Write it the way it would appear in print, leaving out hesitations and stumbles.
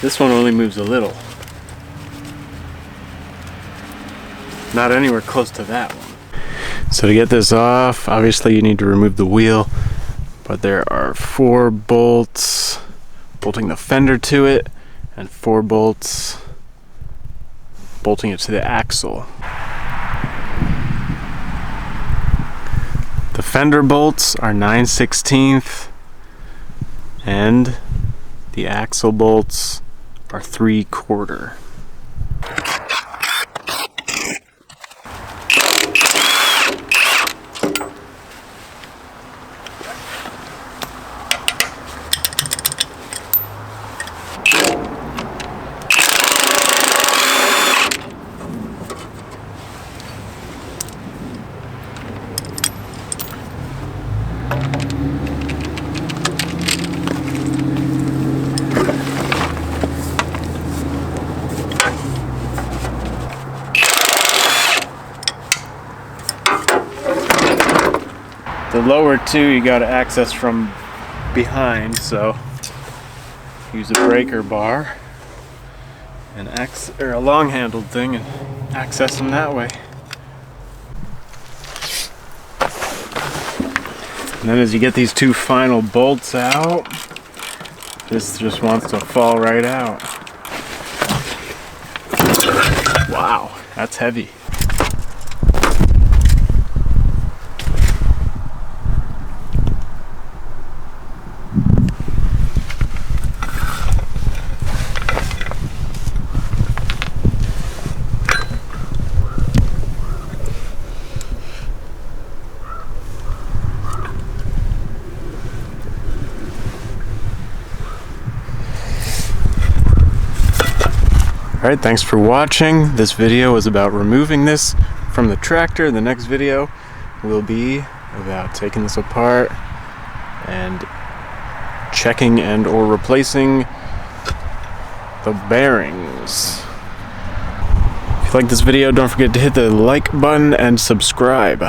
This one only moves a little. Not anywhere close to that one. So to get this off, obviously you need to remove the wheel, but there are 4 bolts bolting the fender to it and 4 bolts bolting it to the axle. The fender bolts are 9/16 and the axle bolts are 3/4. The lower 2 you got to access from behind, so use a breaker bar and a long-handled thing and access them that way. And then as you get these 2 final bolts out, this just wants to fall right out. Wow, that's heavy. Alright, thanks for watching. This video was about removing this from the tractor. The next video will be about taking this apart and checking and or replacing the bearings. If you like this video, don't forget to hit the like button and subscribe.